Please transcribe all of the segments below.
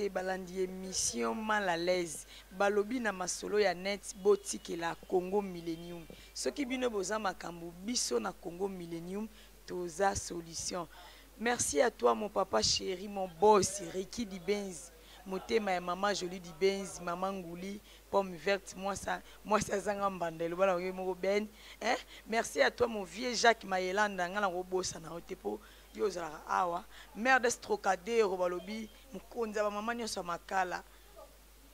te balandi émission mal à l'aise balobi na masolo ya net botikela Congo Millennium soki bino boza makambo biso na Congo Millennium toza solution. Merci à toi mon papa chéri, mon boss Ricky Dibenz, motema ya maman Jolie Dibenz, maman Ngouli, pomme verte, moi ça zanga mbandelo bala moko ben. Hein? Merci à toi mon vieux Jacques Mayelanda ngana robosa na otepo yoza awa. Mère d'Estrocadero balobi mukonza ba maman nyoso makala.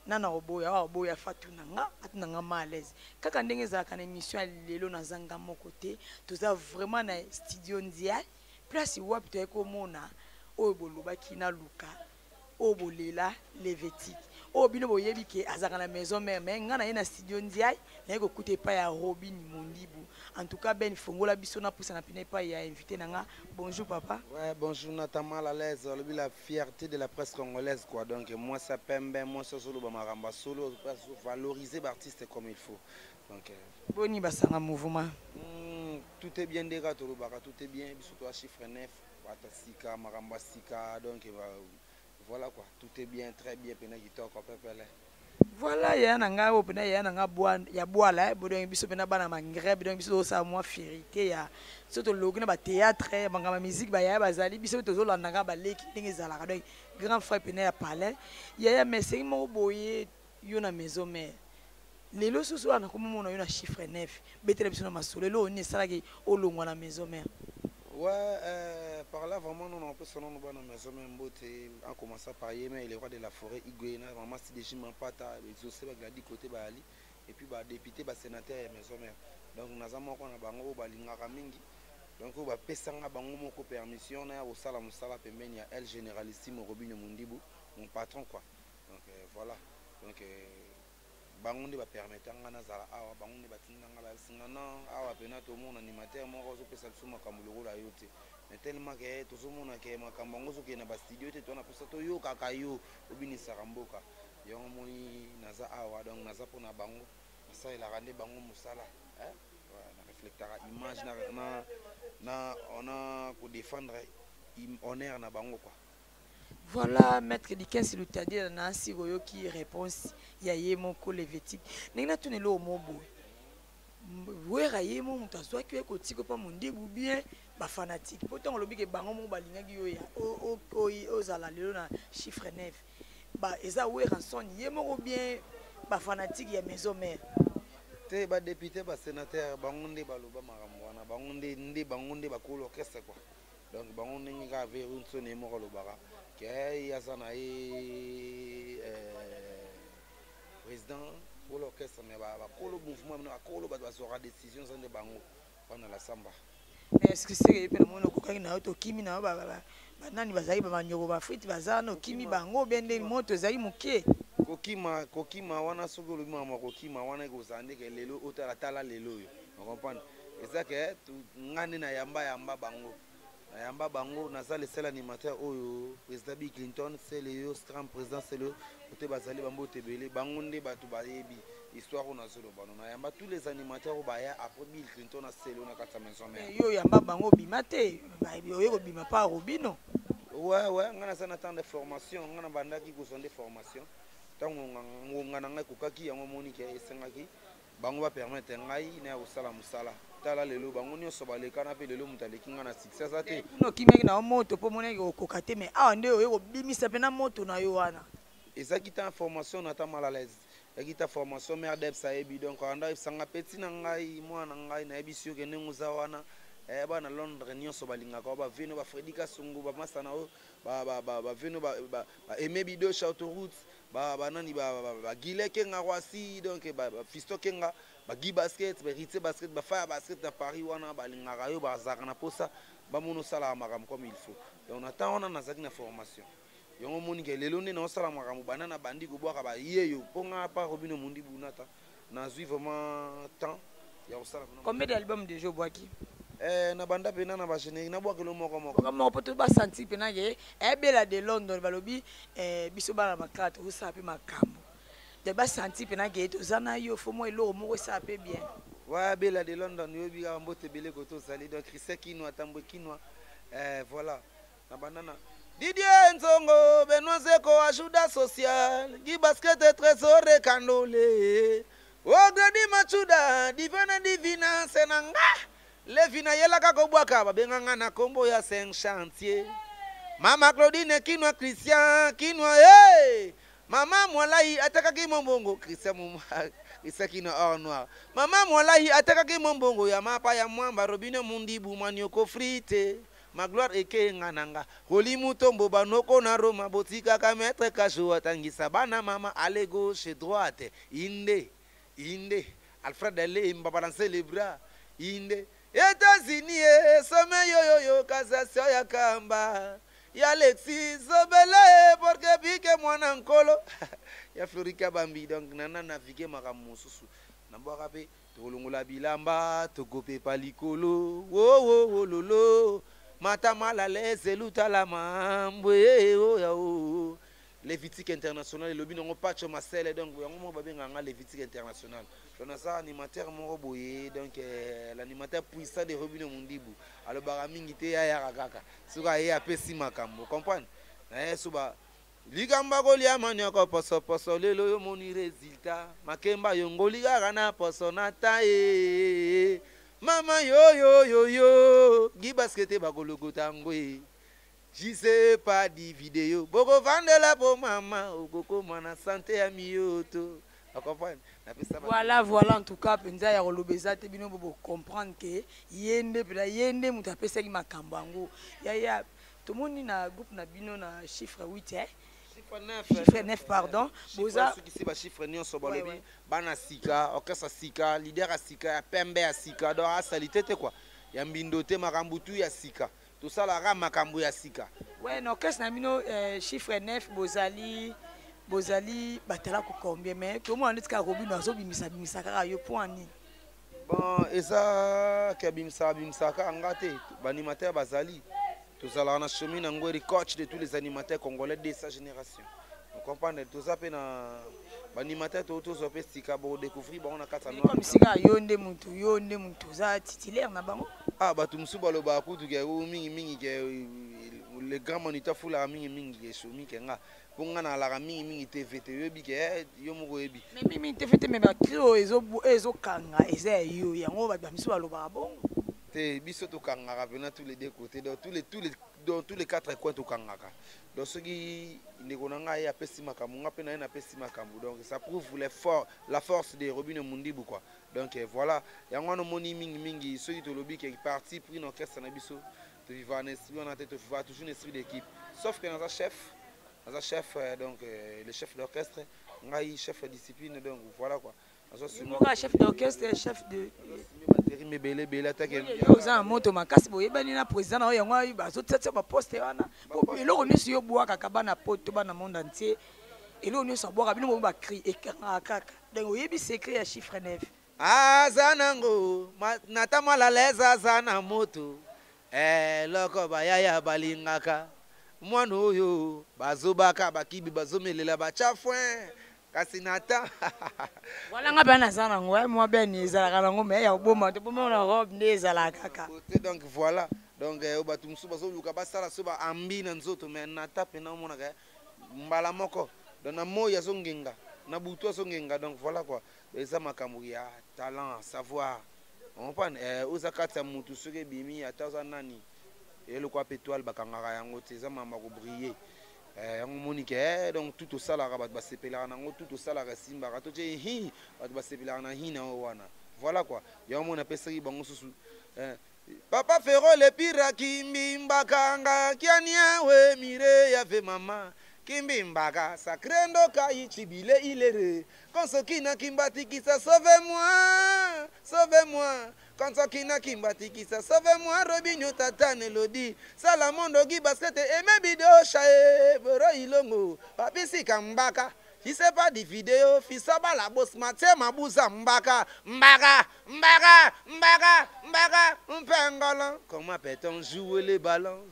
Nana oboya wa oboya fatuna nga atuna nga malaise. Kaka ndenge za kana émission lelo na zanga moko te, toza vraiment na studio Ndiaye. Place wap to ekomona oyo bolobaki na luka oyo bolela levitique oyo bino boyebi ke azaka na maison mère mais nga na ye na studio Ndiaye na kokuta epai ya Robin Mondibu. En tout cas ben fongola biso na pousa na pina epai ya invité na nga. Bonjour papa. Ouais, bonjour Nathan à l'aise, la fierté de la presse congolaise quoi. Donc moi ça pembe, moi ça solo bamaramba solo valoriser l'artiste comme il faut. Donc boni basanga mouvement. Tout est bien déjà tout est bien, surtout à chiffre 9, Watasika, Maramba Sika, donc voilà quoi, tout est bien, très bien, voilà ya nanga opena ya nanga bwa ya bwala bodon biso pena bana mangre bodon biso sa moi fierté ya surtout logi na ba théâtre bangama musique ba ya bazali biso tozo landanga ba leki ndenge zalaka donc grand frère pena ya palais ya merci mo boye yo na maison mère lelo susu ana komona yo na chiffre 9 betele biso na masolo lelo oni salaki olongwa na maison mère. Ouais, par là vraiment on peut sonner nous dans maison même beauté en commençant par Yémen les rois de la forêt Iguéna vraiment c'est déjà Mampata exaucé ba gladi côté ba ali et puis ba député ba sénateur ya maison mère donc nazama ko na bango ba lingaka mingi donc ba pesanga bango moko permission na au sala musala pembeni ya El Généralissime Robin Mondibu mon patron quoi donc voilà donc bangonde ba permettre ngana zala awa bangonde batinga ngala singana awa pena to mona animateur moko zo pesa biso makambo lokola yo te mais tellement que to zo mona ke makambo ngo zo ke na ba studio te to na posa to yo kaka yo obinisa ramboka yo moni naza awa donc naza pona bango ça il a rendu bango musala hein na reflecteur image na on a pour défendre honneur na bango quoi. Voilà, maître Dickens le t'a dit na siroyo qui réponse ya yemo ko levitique. Ningna tunelo mobo. Wera yemo mutazwa ki ko tiko pa Mondibu bien ba fanatique. Pourtant on lobi ke bango mo balinga ki yo ya o zala lelo na chiffre 9. Ba eza wera son yemo ko bien ba fanatique ya maison mère. Te ba député ba sénateur bangonde baloba makambo wana bangonde ba ko l'orchestre quoi. Donc bangonde nga vers une sonne mo ko lobaka. Il y a président pour l'orchestre, mais pour le mouvement, il y aura décision de bango pendant la samba. Mais est-ce que c'est que le cocaïne a auto kimi na nani bazali ba nyoko ba frite bazano kimi bango bende moto zali muke kokima wana soko le mama kokima wana ko zande ke lelo otala tala lelo yo on comprend et ça que ngani na yamba bango Yamba Bango, Naza le seul animateur au président Bill Clinton, c'est le grand président, c'est le côté Bazali Bambo Tebele, Bangonde Batubayebi, histoire on a solo Banon. Yamba tous les animateurs au Baya après Bill Clinton a scellé on a 4 maisons. Yo Yamba Bango Bimate, yo Bima pas Robino. Ouais, on a un temps de formation, on a banda qui sont des formations. Tant on a un kokaki, on a monique et sengaki, Bango va permettre un aïe, n'a au salamusala. Tala lelo bangonio sobale kana pe lelo mutaleki ngana success ate no kimeki na moto po mona ko kokate mais ah nde yo bimisa pe na moto na yo wana ezaki ta formation na ta mal à l'aise ezaki ta formation mère d'eb saebi donc anda sanga petit na ngai mwana ngai na ebisio ke nenguza wana ba na Londres nyonso balinga ko ba vino ba Fredika Sungu ba masana ba vino ba aimer bido shout route ba nani ba gile kenga kwasi donc ba fisto kenga ba gi basket ba rite basket ba fire basket na Paris wana balinga yo ba zaka na posa ba mono sala makam comme il faut donc on attend on a zaki na formation yongo moni ke lelo ne na sala makam banana bandi ko boka ba yeyo ponga pa Robin Mondibu nata na zui vraiment temps ya sala combien d'albums de Joe Boaki na banda pena na ba générique na boka lo moko comme peut ba sentir pena ke bela de London balobi biso bana makata o sape makambo de ba sentir pena ke to zana yo fo mo elo mo sape bien ouais bela de London yo bi ga mbote bele ko to sali donc Christ kinwa tambo kinwa voilà na banana Didier Nzongo Benoît Zeko ajuda social Guy Basket trésor Kandole Ogredi Machuda divina senanga Levina yela kakobwaka babenganga na kombo ya 5 chantier Mama Claudine Kinwa Christian Kinwa hey Mama Mwalai atakaki mombongo Christian Christian Kinwa or noir Mama Mwalai atakaki mombongo ya mapa ya mwamba Robine Mundibu manioko frite Ma gloire eke ngananga Holi mutombo banoko na Roma botika ka maître kasho atangisa bana mama allez gauche droite inde Alfred Ale mbabalancer les bras inde États-Unis sommet yo kasasio ya kamba ya Alexis Zobele porque pique mwana nkolo ya Florika Bambi donc nana naviguer makamususu nambwaka pe tolongola bilamba tokope palikolo wo lolo mata malalese lutala mambwe o Lévitique international le binongo pacho masele donc yango mo babenganga Lévitique international on a ça animateur mo boye donc l'animateur puissant de Robino Mundibu alors baramingi te ya kaka suka ya pesi makambo comprendre na suba ligamba golia manyako poso lelo yo moni résultat makemba yongo liga na poso nata mama yo gibaskete bagologota ngwe je sais pas di vidéo boko vandela po mama okoko mana santé ya miyoto voilà en tout cas penza ya kolobeza te bino bo comprendre que yende muta pesa ki makambango ya tomoni na groupe na bino na chiffre 8 chiffre 9 pardon boza qui ba chiffre nyonso balobi bana sika okasa sika leader a sika ya pembe ya sika do a salité quoi ya mbindo te makambutu ya sika tout ça la makambu ya sika ouais no kesa na bino chiffre 9 bozali batala ko combien mais tout monde dit ka robino azo bimisa kaka yo point ni bon eza ke bimisa ka ngate banimateur bazali tout ça la na chemin na ngori coach de tous les animateurs congolais de sa génération on comprend tout ça pe na banimateur to zo pe sika bo découvrir bon na kata no comme sika yonde muntu za titulaire na bango batu musuba lo ba kutu ke mingi ke le grand moniteur fula mingi ke shomi ke nga ponga na la mingi TVT yebi ke yo moko yebi mais mingi TVT mais ba trio ezo kanga eza yo yango ba musuba lo ba bongo te biso to kanga venant tous les deux côtés dans tous les quatre coins to kanga donc ce qui ndeko nanga ya pesi makambu nga pe na na pesi makambu donc ça prouve la force de Robino Mundibu quoi donc voilà yango no moni mingi ceux qui to lobby qui parti pris dans orchestre na biso to vivre en esprit on a tête toujours un esprit d'équipe sauf que dans un chef donc le chef d'orchestre ngai chef de discipline donc voilà quoi chef d'orchestre chef de bele attaque oza moto makasi boyebani na président na yango bazo tete ba poste wana eloko nyonso yo bwaka kabana poto bana monde entier eloko nyonso bwaka bino ba cri ekanga kaka donc oyebi secret ya chiffre 9 azanango natama la leza zana moto loko bayaya balingaka mwana oyo bazobaka bakibi bazomelela bachafwe Kasinata. Voilà nga bana zana ngwa moi ben ezala nango mais ya boma te boma na robe ndezala kaka. Donc voilà. Donc obatu musuba zo luka basala soba ambi na nzoto mais na tape na mona ka mbala moko. Donc na moya zo ngenga, na buto zo ngenga donc voilà quoi. Eza makambu ya talent, savoir. On prend oza kata mutu soke bimi ataza nani. Elo kwa pétoile bakangaka yango te eza mama ko briller. Donc tout au salaire bat basepela nango tout au salaire simba to je hi bat basepela na hina wana voilà quoi ya mona peseri bango susu papa Fero le pira kimbi mbakanga kiania we mire ya ve mama kimbi mbaka sakrendo kai chibile ilere konsokina kimbati kisa sauve-moi quand Kina Kimbati kisa sauve-moi Robinho Tatane Lodi Salamondo Guy Basket et mes vidéos chae Boro Ilongo Papi Sika Mbaka si c'est pas des vidéos Fisaba la bosse Mathieu Mabouza Mbaka Mpengala comment peut-on jouer les ballons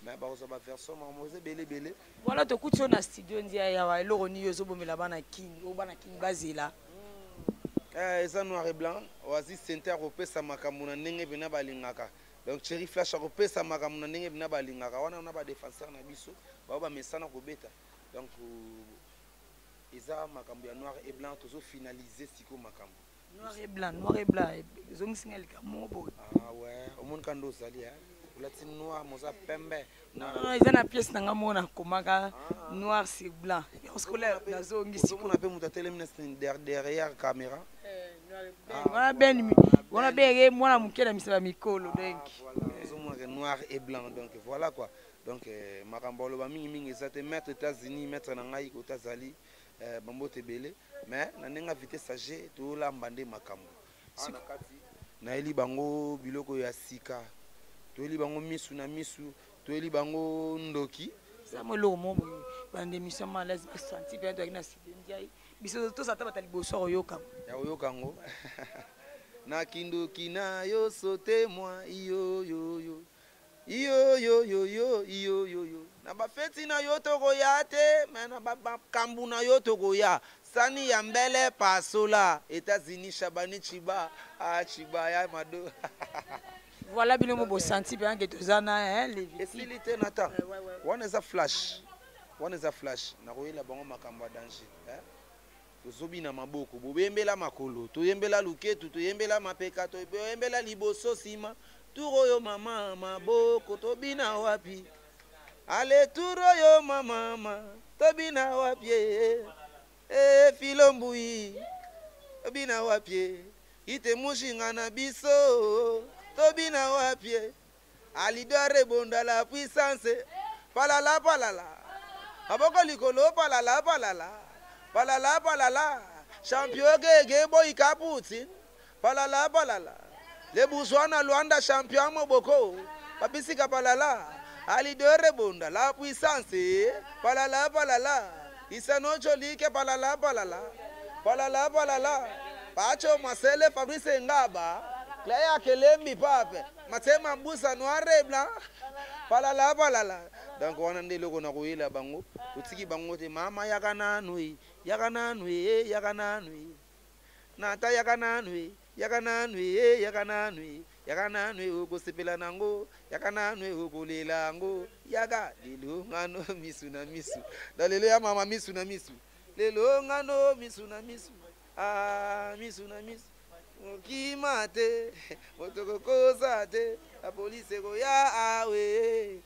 mais bah on va faire ça mademoiselle belé voilà to kutso na studio ndia ya wa eloko ni yozo bomela bana king bazela eza noir et blanc oasis center opesa makambo na ndenge pena balingaka Donc Cherry Flash a repéré ça makambo na ndenge bina balingaka wana na ba défenseur na biso ba mesana ko beta. Donc eza makambo ya noir et blanc toujours finaliser siko makambo. Noir et blanc. Zong singal ka mo boy. Ah ouais, au monde kando zali hein. Latine noir moza pembe. Non, ils ont une pièce dans la mona komaka noir c'est blanc. Parce que là la zone ici on appelle muta télémine derrière caméra. On a bien moi mukela misaba mikolo donc. Voilà, noir et blanc donc voilà quoi. Donc makambo lo ba mingi ezate mettre États-Unis mettre na ngai ko tazali bambo tebele mais na nenga vitesse sage to la mbande makambo. Ana kati na eli bango biloko ya sika. To eli bango misu na misu, to eli bango ndoki. Ça me lo mo bande mission malaise senti bien donc na sidendiai. Biso to sata batali boso oyoka. Ya oyoka ngo. Na kindoki na yo sote moi yo yo yo. Yo yo yo yo yo yo yo. Na ba feti na yo to goyate, mais na ba kambu na yo to goya. Sani ya mbele pasola, États-Unis Chabani Chiba, Chiba ya mado. Voilà bien mo bo senti bien que tozana hein les facilité nata. One is a flash. Na koyela bango makambo danger, hein. Tozobi na maboko, bobembela makolo, toyembela luketu, toyembela mapeka, toyembela liboso sima. Turo yo mama maboko tobina wapi. Ale turo yo mama tobina wapi. Filombui tobina wapi. Ite mushinga na biso tobina wapi. Alidore bonda la puissance. Palala palala. Aboko likolo palala palala. Palala palala. Champion gege boy Caputin. Palala palala. Le Bouzouana Luanda champion Moboko. Papisika palala. Alidore bonda la puissance. Palala palala. Isano jolike palala palala. Palala palala. Pacho Marcele Fabrice Ngaba. Claire Kelembi pape. Matema Mbusa noir et blanc. Palala palala. Donc on a des logos na koyela bango. Utiki bango te mama yakana nui. Yakana nui. Yakana nui. Nata yakana nui. Yakana nui uko sepela nango yakana nui uko lela ngo yaga lelo ngano misu na misu dalelo ya mama misu na misu lelo ngano misu na misu misu na misu kimate motoko kozate la police go ya awe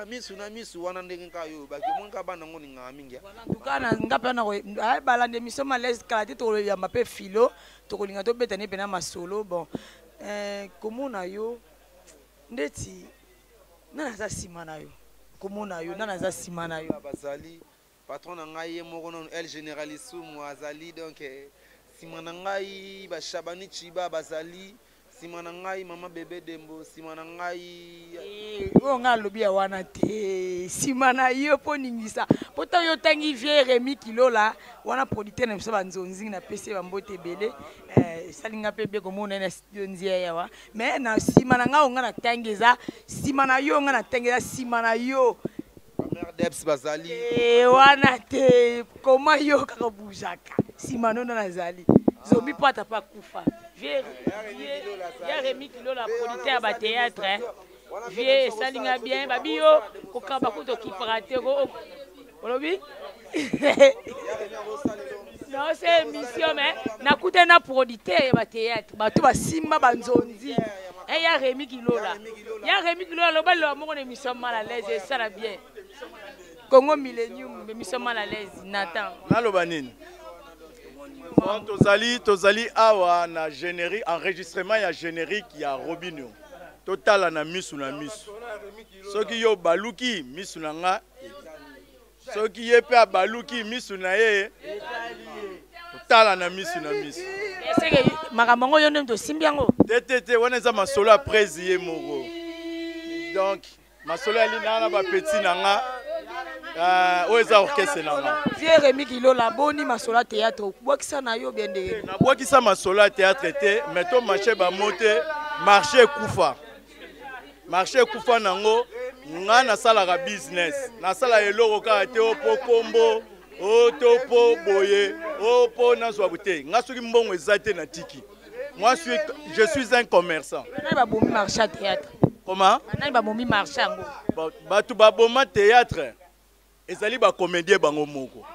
misu na misu wana ndenge kayo baki monka bana ngoni ngamingia tukana ngapa na ko balande mission malaise kalate to ya mape filo to kolinga to betane pena masolo bon komona yo ndeti nana za simana yo komona yo nana za simana yo bazali patron na ngai moko non el généralissime azali donc simana ngai ba Chabani Chiba bazali simana ngai mama bébé dembo simana ngai nga lobi ya wana te simana yo po ningisa poto yo tangi vie Rémi Kilola wana producteur na biso banzonzi na PC bambote belé salinga pe be komona na studio nzia yawa mais na simana nga na tangeza simana yo nga na tangeza simana yo mère Debs bazali wana te koma yo kaka bujaka simano na nazali zombie pata pa kufa vie ya Rémi Kilola producteur ba théâtre vie salinga bien babio kokaba kuto kiprate ko olobi non c'est mission mais nakute na producteur ba théâtre bato ba simba banzonzi ya Rémi Kilola lo balo mo ne mission mal à l'aise ça la bien Congo Millennium mission mal à l'aise Nathan naloba nini bon tozali awa na générique enregistrement ya générique ya Robinho total na misu na misu soki yo baluki misu na nga soki ye pe baluki misu na ye total na misu na misu eseke makambo yo ndo simbiango tete wana eza masolo après ye moko donc masolo ali na ba petit na nga oza orchestre na nga vie Rémi Kilola boni masolo théâtre bwakisa na yo bien de na bwakisa masolo théâtre te mais to marché ba mote marché kufa nango nga na sala business na sala eloko ka te opo kombo o to po boye o po na zwa bute nga soki mbongo ezate na tiki Moi, je suis un commerçant. Marché à théâtre. Comment? Marché à Batu baboma théâtre. Ezali ba comédien bango moko.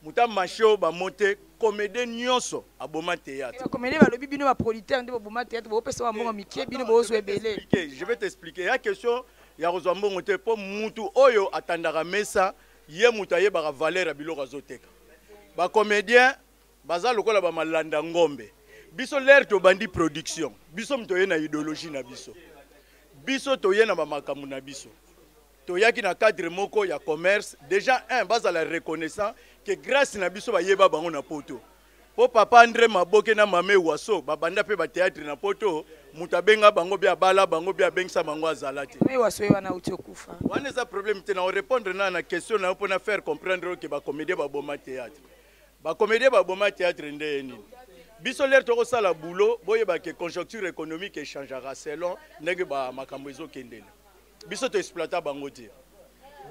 Muta marché ba monter comédien nyonso aboma théâtre. Ba comédien ba lobi bino ba producteur ndé baboma théâtre bo pesa ba mbongo mikie bino bo zo ebele. Je vais t'expliquer. La question ya kozwa mbongo te po mutu oyo atandaka mesa ye mutu ayebaka valeur ya biloko azoteka. Ba comédien baza lokola ba malanda ngombe. Biso l'air to bandi production. Biso mto ye na idéologie na biso. Biso to ye na ba makambu na biso. To yaki na cadre moko ya commerce déjà base la reconnaissant que grâce na biso ba yeba bango na poto. Po papa André Maboke na mame Waso ba banda pe ba théâtre na poto mutabenga bango bia bala bango bia bengsa bango azalate. Mais Waso wana uti okufa. Wana za problème te na répondre na question na pour na faire comprendre que ba comédie ba boma théâtre. Ba comédie ba boma théâtre ndé nini. Biso l'air to sala boulot boye ba que conjoncture économique échangera selon ndenge ba makambo ezo kendela. Biso to exploiter bango te.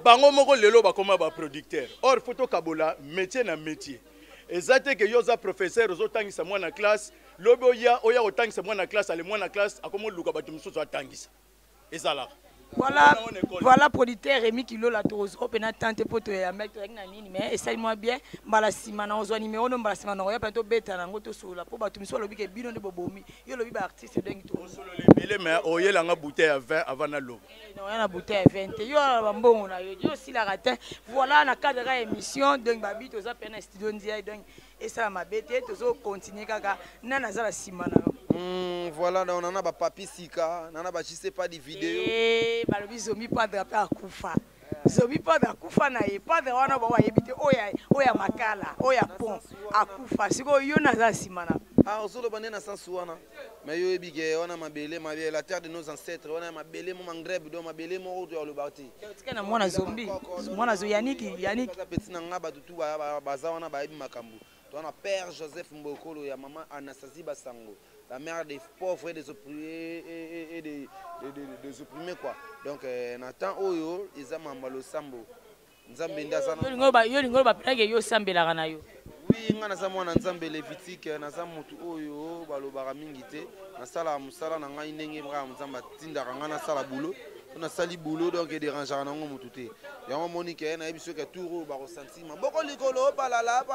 Bango moko lelo ba koma ba producteur. Or photo kabola métier na métier. Ezate que yoza professeur ozo tangisa mwana classe, lobo ya oya otangisa mwana classe ale mwana classe akomo luka batu mususu atangisa. Ezala. Voilà producteur Rémi Kilo la tozo opena tante poto ya mec na nini mais essaye moi bien mbala sima na ozo numéro no mbala sima na ya panto beta na ngoto sola po batu miso lobi ke bino de bobomi yo lobi ba artiste dengi to solo le belé mais oyela nga bouteille à 20 avant na lo non ya na bouteille à 20 yo ba mbongo na yo si la ratin voilà na cadre de émission donc babi toza pena studio ndia donc et ça ma bête tozo continuer kaka nana za la sima na voilà, on en a ba papi sika, on a ba je sais pas des vidéos. Balobi zomi pas de pa kufa. Zomi pas de kufa na ye pas de wana ba wa yebite oya makala, oya pont akufa. Siko yo na za simana. Ah osolo bande na sans wana. Mais yo ebige wana mabele la terre de nos ancêtres, wana mabele mo mangreb do mabele mo odo le bati. Tika na mwana zombi. Mwana zo yaniki. Ka petit na ngaba tutu baza wana ba yebi makambu. To na père Joseph Mbokolo ya maman Anastasie Basango. La mère des pauvres et des opprimés et des opprimés quoi. Donc Nathan Oyo, ils ont mambalo sambo. Nzambe ndazana. Yo lingo ba plage yo sambela na yo. Oui, ngana za mwana nzambe levitique na za mutu oyo balobaka mingi te. Na sala musala na ngai ndenge bra nzamba tindaka ngana sala boulot. On a sali boulot donc il dérangera nango mutu te. Yango monique na biso ke touro ba ressentiment. Boko likolo palala.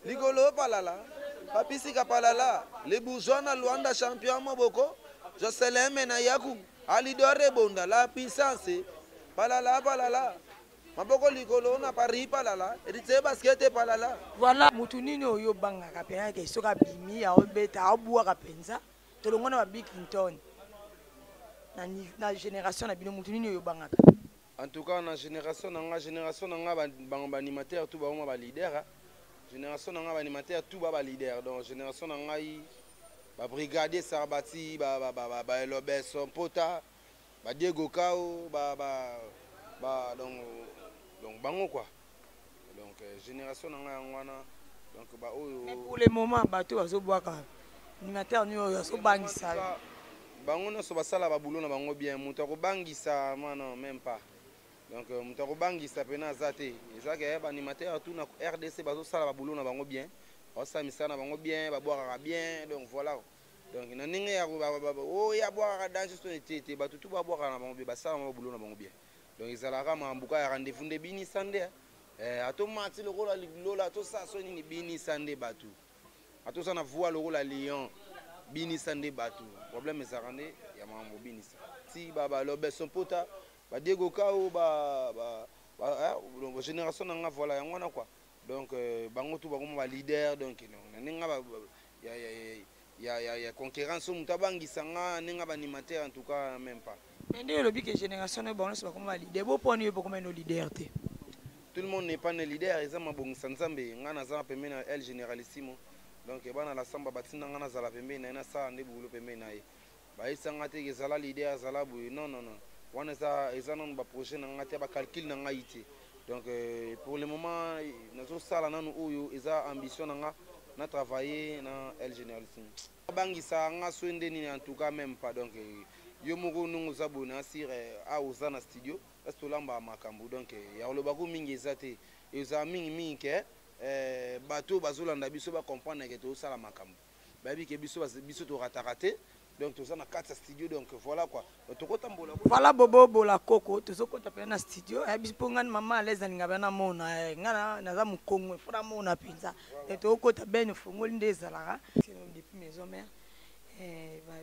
Ligolo palala, papisika palala, les bourgeois na Luanda champion moboko, Jocelyn na yaku, alidore bonda la puissance, palala. Maboko ligolo na Paris palala, erite basket palala. Voilà, mutu nini oyo banga kapena ke soka bimi ya obeta obua kapenza, tolongona ba Big Clinton. Na génération na bino mutu nini oyo banga. En tout cas na génération na ba animateur tout ba leader. Génération nanga animateur tout ba leader donc génération nanga ba brigadier Sarbati ba Elobeson Pota ba Diego Kao donc bango quoi donc génération nanga ngwana donc ba oyo mais pour le moment bato bazo boaka animateur ni oyo so bangisa bango no so basala ba boulot na bango bien muto ko bangisa non même pas. Donc mutako bangisa pena zate ezaka ba animateur tout na RDC bazo sala ba boulot na bango bien osa misana bango bien ba boaka bien donc voilà donc na ninga ya ya boaka dans ce été ba tout ba boaka na bango bien ba sala ba boulot na bango bien donc ezalaka mambuka ya rendez-vous de bini sande ato mati lokola lola to sa so ni bini sande batu ato sa na voix lokola lion bini sande batu problème ezarande ya mambo bini si baba lobe son pota ba Diego Kao génération nanga voilà yangona quoi donc bango tout bango ba leader donc ninga ba ya concurrence mutabangi sanga ninga ba animateur en tout cas même pas mais ndio lobi que génération na bango so ba leader bo poni bo comme no leader te tout le monde n'est pas un leader ils ont mabongisa nzambe ngana za pembe na el généralissimo donc bana la samba batina ngana za la pembe na sa nde bulo pembe na ye ba isanga te ezala leader zala bu non on a non ba projet na ngati ba calcul na ngaiti donc pour le moment nazo sala nanu oyo eza ambition na travailler na el généralissime bangisa nga swende ni en tout cas même pas donc yo moko nungu zabona sir a oza na studio est to lamba makambu donc ya lo bako mingi ezate eza mingi ke bateau bazolanda biso ba comprendre que to sala makambo babi ke biso to raté donc tout ça na 4 studio donc voilà quoi to kotambola voilà bobo bola koko to sokota pe na studio ya biso ngani mama aleza ninga bana mona ngana naza mukongo fona mona pinza et to kota ben fongoli ndezalaka depuis maison mère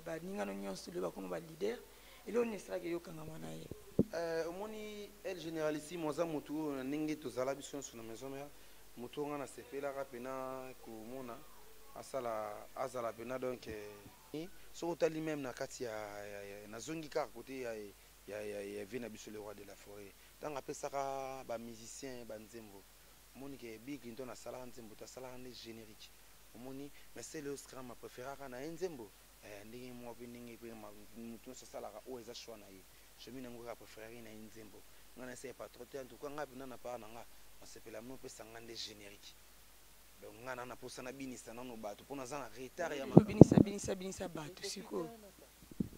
ba ninga no nyonso le ba comme ba leader et là on est que yo kanga mwana ye omoni elle généralissime moza mutu ningi to zala biso sur la maison mère mutu ngana sepela rapena ko mona asala azala pena donc so tali même na kati ya nazongi kaka côté ya vina biso le roi de la forêt tant apesaka ba musicien ba nzembo omoni ke Bill Clinton asala nzembo ta sala ne générique omoni mais c'est le scrum préféré na nzembo ndenge mo ndenge pe mutu so sala o eza choix na ye chemin ngo ka préféré na nzembo ngana c'est pas trop en tout cas ngapi na pa na nga masepela mo pesa ngande générique donc ngana na posa na binisa na no bato pona za na retard ya binisa bato siko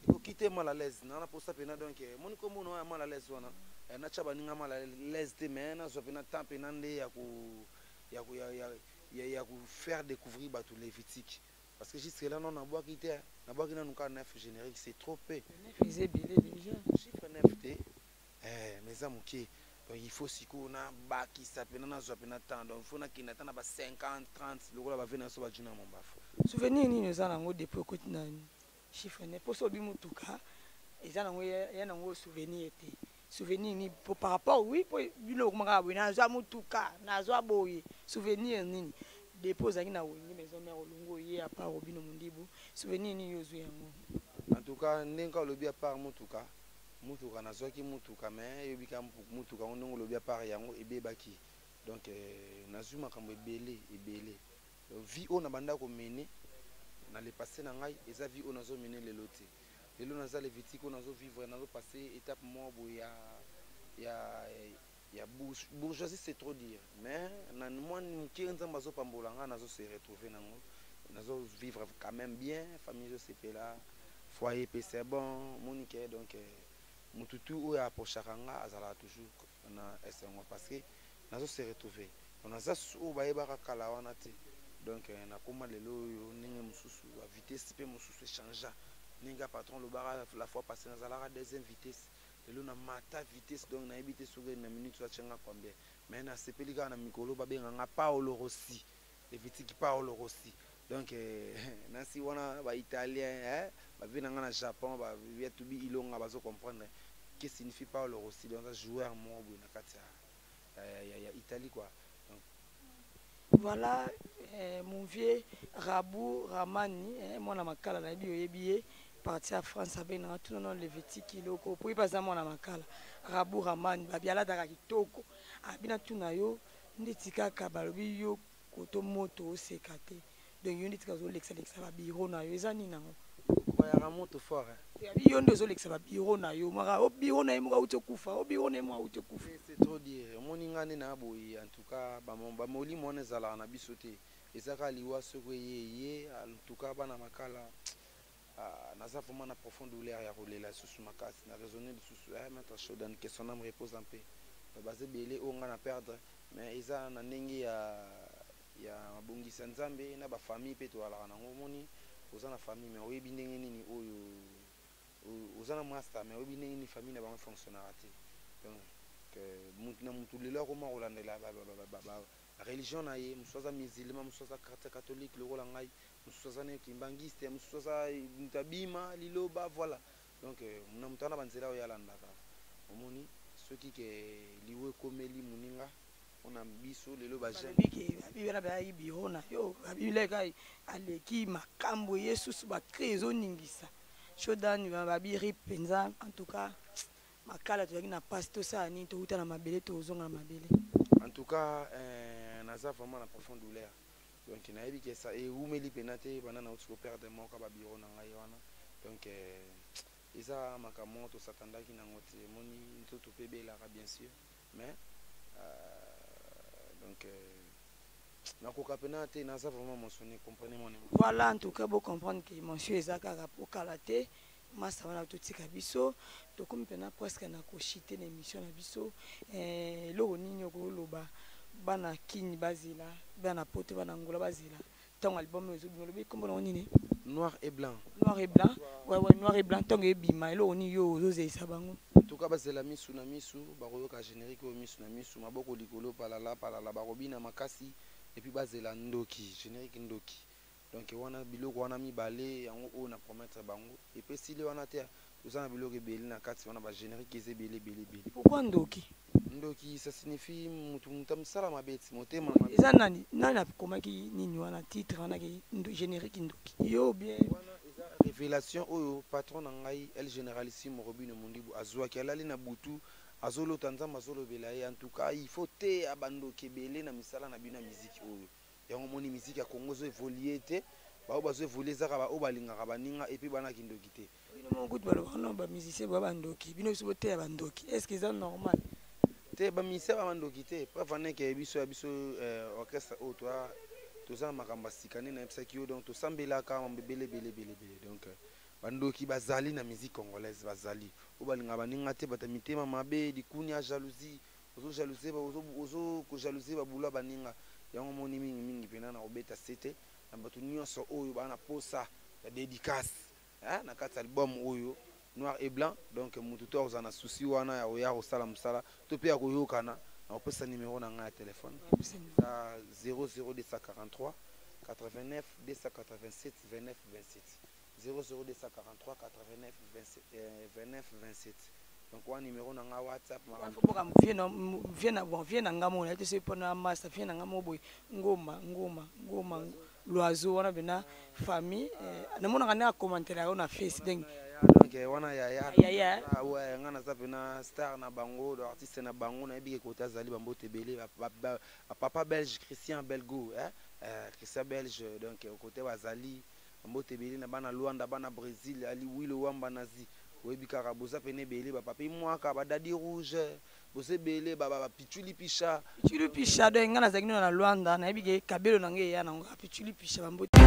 ko quitter mal à l'aise na posa pena donc moni ko mono mal à l'aise wana na chaba ninga mal à l'aise te mais na zo pena temps pena nde ya ku faire découvrir bato les vitiques parce que jusque là non na bois quitter na bois na nuka 9 générique c'est trop peu faisait bilé déjà chiffre 9 t mais amuki donc il faut siko na ba qui s'appelle na zo pena temps donc il faut na kinata na ba 50 30 le rôle va venir so ba jina mon bafo souvenir ni nous allons depuis côté na chiffre ne pour so bi mutuka eza nango ya nango souvenir était souvenir ni par rapport oui pour bino komaka boye na zo mutuka na zo boye souvenir nini dépose aki na wengi maison mère olongo ye à part Robino Mundibu souvenir ni yozo yango en tout cas ndenga lobi à part mutuka na zo ki mutuka mais yobika mutuka ndongo lobi à part yango ebebaki donc nazu makambo ebele vie on a banda ko mener na le passé na ngai eza vie on azo mener le loté lelo naza le vitiko nazo vivre nazo passer étape mo boya ya bourgeoisie c'est trop dire mais na moi qui nzamba zo pambola nga nazo se retrouver nango nazo vivre quand même bien famille zo sepela foyer pe c'est bon monique donc mututu o ya pochaka nga azala toujours na esengo parce que nazo se retrouver on a ça o ba yeba kala wana te donc na koma lelo yo ninge mususu a vitesse pe mususu changea ninga patron le bar la fois passée nazala deuxième vitesse lelo na mata vitesse donc na ebité sur une minute so chenga combien mais na sepelika na mikolo ba benga nga Paolo Rossi les vitiki Paolo Rossi donc na si wana ba italien ba vina nga na Japon ba via to bi ilonga bazo comprendre que signifie Paolo Rossi donc un joueur mo bu na kati ya Italie quoi. Voilà mon vieux Rabou Ramani moi na makala na bi oyebiye parti à France avec na tout non le vitiki loko pour pas moi na makala Rabou Ramani ba biala daka kitoko abina tuna yo nditika ka balobi yo koto moto sekate donc yo nditika zo lexa ba biro na yo ezani nango ya moto fort yo ndezo lexa ba biro na yo mara o biro na yo mo uti kufa o biro na mo uti kufa c'est trop dire moni ngani na boyi en tout cas ba moli mo ne zala na bisote ezaka liwa soko ye en tout cas bana makala naza vraiment na profonde douleur ya rolela sous makasi na raisonner sous mettre chaud dans que son âme repose en paix basé belé o nga na perdre mais eza na ndenge ya mabongisa nzambe na ba famille pe to ala na ngomoni oza na famille mais oyebi ndenge nini oyo oza na master mais oyebi ndenge nini famille na ba fonctionnaire te donc na mutu lelo ko ma rolandela ba religion na ye musoza musulman musoza catholique le rola ngai musoza ne kimbangiste musoza mutabima liloba voilà donc na mutana banzela o yalandaka omoni soki ke liwe komeli muninga ona biso lelo ba jeune biki bibela ba ibiro na yo abileka aleki makambo yesu ba krezo ningisa shodani ba biri penza en tout cas makala to na pasto sa ni to uta na mabele to zonga na mabele en tout cas naza vraiment na profonde douleur donc na yebi ke ça et umeli penate bana na utiko perdre mo ka ba biro na ngai wana donc eza makambo to satandaki na ngote moni ntoto pebela bien sûr mais donc nakoka penate naza vraiment mentionné comprenez mon voilà en tout cas beau comprendre que monsieur ezaka pour kalaté masa wana totika biso tokomi pena presque na koshite na émission na biso loko nini okoloba bana kini bazila bana pote bana ngola bazila tant album ezo bimolobi kombo na nini Noir et blanc. Noir et blanc. Ouais, noir et blanc. Tant que bima, et là on y yo, osé ça bango. En tout cas, c'est la misu na misu, baroyo ka générique au misu na misu, maboko likolo palala barobina makasi, et puis bazela ndoki, générique ndoki. Donc wana biloko wana mi balé, yango o na promettre bango. Et puis si le wana terre, tout ça na biloko belé na kati wana ba générique eze belé. Pourquoi ndoki? Ndoki ça signifie mutu mutamsala mabeti, motema mabeti. Eza nani a komaki nini wana titre wana ki générique ndoki. Yo bien. Révélation oyo patron ngai el généralissime Robino Mundibu azwaki alali na butu azolo tanzamba azolo belaye en tout cas il faut te abando kebele na misala na bina musique oyo yango moni musique ya Congo zo évoluer te ba bazo évoluer zaka ba obalinga ka baninga et puis bana kindoki te bino mo kutu balo bana ba musicien ba bandoki bino so te abandoki est-ce que c'est normal te ba musicien ba bandoki te pas vané ke biso orchestre o toi tout ça makamba sikane na epsaki yo donc to sambela ka mbele donc bandoki bazali na musique congolaise bazali obalinga baninga te bata mitema mabe dikuni ya jalousie ozo ko jalousie babula baninga yango moni mingi pena na obeta sete na batu nyonso oyo bana posa ya dédicace na kati album oyo Noir et Blanc donc mutu to ozana souci wana ya oya osala musala to pe ya koyokana. On peut sa numéro dans un téléphone 00243 89 287 29 27 00243 89 29 27 donc un numéro dans WhatsApp vient na ngamo na te pour na master vient na ngamo boy ngoma l'oiseau wana bena famille na mona kana commentaire na face donc wana ya ouais ngana zapena star na bango artiste na bango na ebike kota zali bambote belé papa belge Christian Belgo Christian belge donc côté bazali bambote belé na bana Luanda bana Brésil ali wilo wamba nazi oyebika boza pene belé ba papi mwaka ba dadi rouge boze belé ba pichuli pisha de ngana zakino na Luanda na ebike kabelo na nge ya na pichuli pisha bambote